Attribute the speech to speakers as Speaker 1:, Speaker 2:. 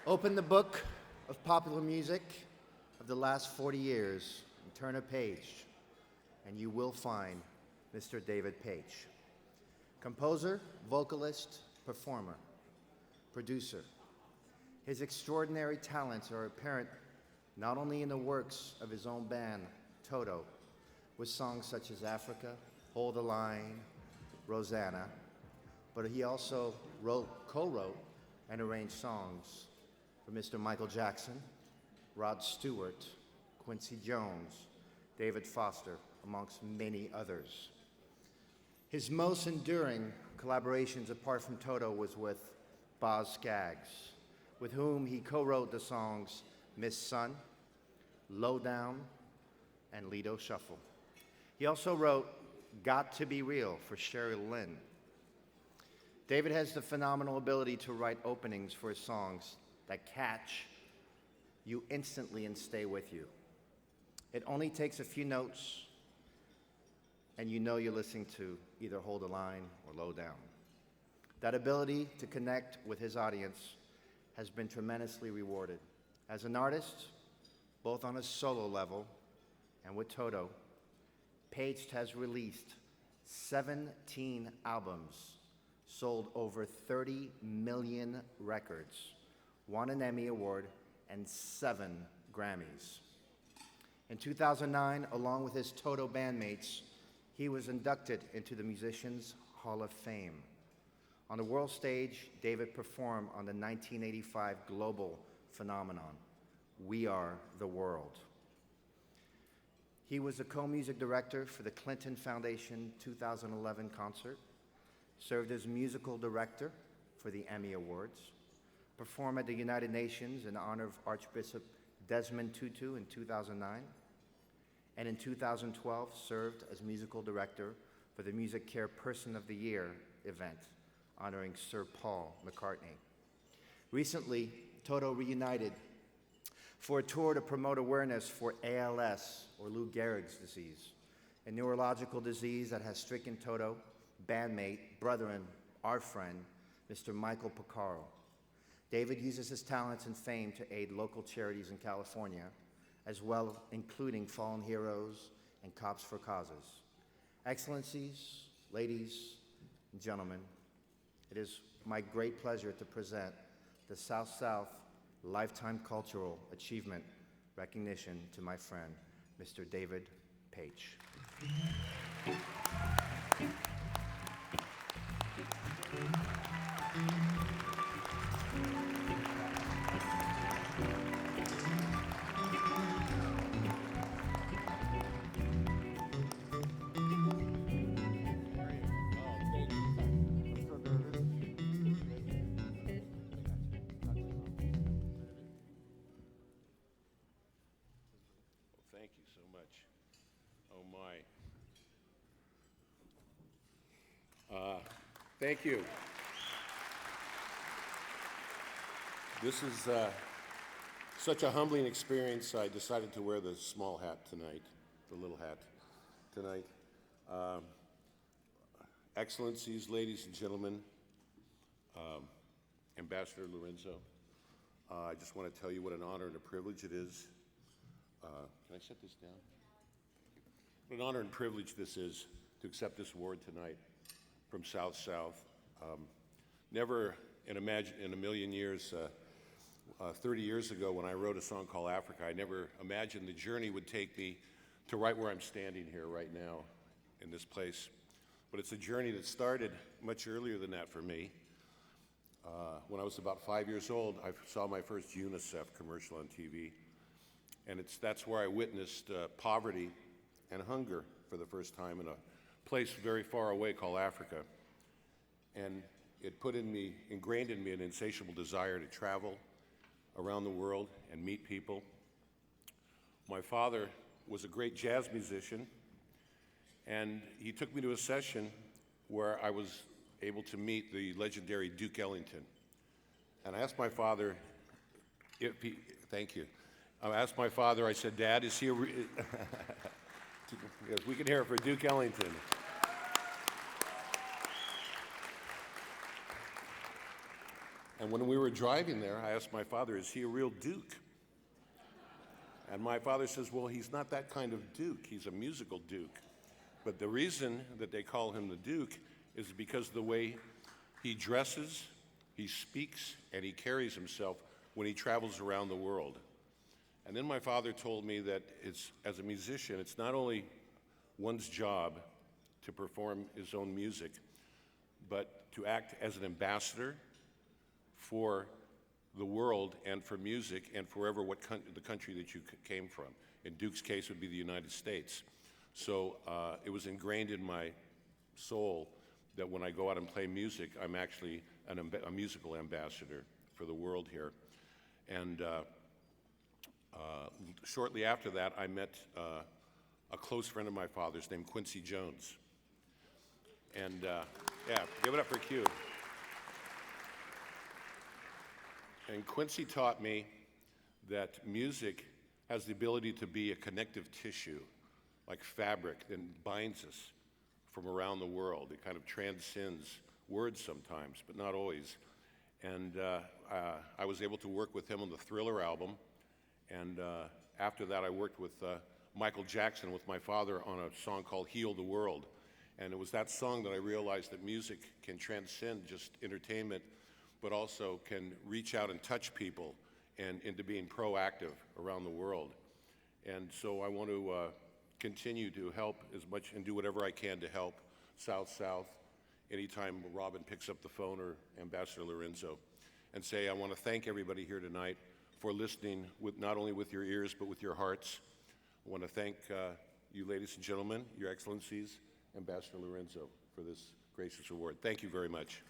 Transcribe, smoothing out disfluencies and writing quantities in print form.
Speaker 1: Open the book of popular music of the last 40 years and turn a page, and you will find Mr. David Paich. Composer, vocalist, performer, producer. His extraordinary talents are apparent not only in the works of his own band, Toto, with songs such as Africa, Hold the Line, Rosanna, but he also co-wrote and arranged songs for Mr. Michael Jackson, Rod Stewart, Quincy Jones, David Foster, amongst many others. His most enduring collaborations apart from Toto was with Boz Scaggs, with whom he co-wrote the songs Miss Sun, Lowdown, and Lido Shuffle. He also wrote Got to Be Real for Sherry Lynn. David has the phenomenal ability to write openings for his songs that catch you instantly and stay with you. It only takes a few notes and you know you're listening to either Hold the Line or Low Down. That ability to connect with his audience has been tremendously rewarded. As an artist, both on a solo level and with Toto, Paich has released 17 albums, sold over 30 million records, won an Emmy Award, and 7 Grammys. In 2009, along with his Toto bandmates, he was inducted into the Musicians Hall of Fame. On the world stage, David performed on the 1985 global phenomenon, We Are the World. He was the co-music director for the Clinton Foundation 2011 concert, served as musical director for the Emmy Awards, performed at the United Nations in honor of Archbishop Desmond Tutu in 2009, and in 2012 served as musical director for the Music Care Person of the Year event, honoring Sir Paul McCartney. Recently, Toto reunited for a tour to promote awareness for ALS, or Lou Gehrig's disease, a neurological disease that has stricken Toto, bandmate, brother, and our friend, Mr. Michael Porcaro. David uses his talents and fame to aid local charities in California, as well including Fallen Heroes and Cops for Causes. Excellencies, ladies, and gentlemen, it is my great pleasure to present the South-South Lifetime Cultural Achievement recognition to my friend, Mr. David Paich.
Speaker 2: Thank you so much. Oh my. Thank you. This is such a humbling experience. I decided to wear the small hat tonight, the little hat tonight. Excellencies, ladies and gentlemen, Ambassador Lorenzo, I just want to tell you what an honor and a privilege it is. Can I set this down? What an honor and privilege this is to accept this award tonight from South-South. Never in a million years, 30 years ago when I wrote a song called Africa, I never imagined the journey would take me to right where I'm standing here right now in this place. But it's a journey that started much earlier than that for me. When I was about 5 years old, I saw my first UNICEF commercial on TV. And that's where I witnessed poverty and hunger for the first time in a place very far away called Africa. And it ingrained in me an insatiable desire to travel around the world and meet people. My father was a great jazz musician, and he took me to a session where I was able to meet the legendary Duke Ellington. And I asked my father thank you. I asked my father, I said, Dad, is he yes, we can hear it for Duke Ellington. And when we were driving there, I asked my father, is he a real Duke? And my father says, well, he's not that kind of Duke. He's a musical Duke. But the reason that they call him the Duke is because of the way he dresses, he speaks, and he carries himself when he travels around the world. And then my father told me that as a musician, it's not only one's job to perform his own music, but to act as an ambassador for the world and for music and forever the country that you came from. In Duke's case, it would be the United States. So it was ingrained in my soul that when I go out and play music, I'm actually a musical ambassador for the world here. And shortly after that, I met a close friend of my father's named Quincy Jones. And yeah, give it up for Q. And Quincy taught me that music has the ability to be a connective tissue, like fabric that binds us from around the world. It kind of transcends words sometimes, but not always. And I was able to work with him on the Thriller album. And after that, I worked with Michael Jackson with my father on a song called Heal the World. And it was that song that I realized that music can transcend just entertainment, but also can reach out and touch people and into being proactive around the world. And so I want to continue to help as much and do whatever I can to help South-South anytime Robin picks up the phone or Ambassador Lorenzo, and say I want to thank everybody here tonight for listening with not only with your ears but with your hearts. I want to thank you ladies and gentlemen, your excellencies, Ambassador Lorenzo, for this gracious award. Thank you very much.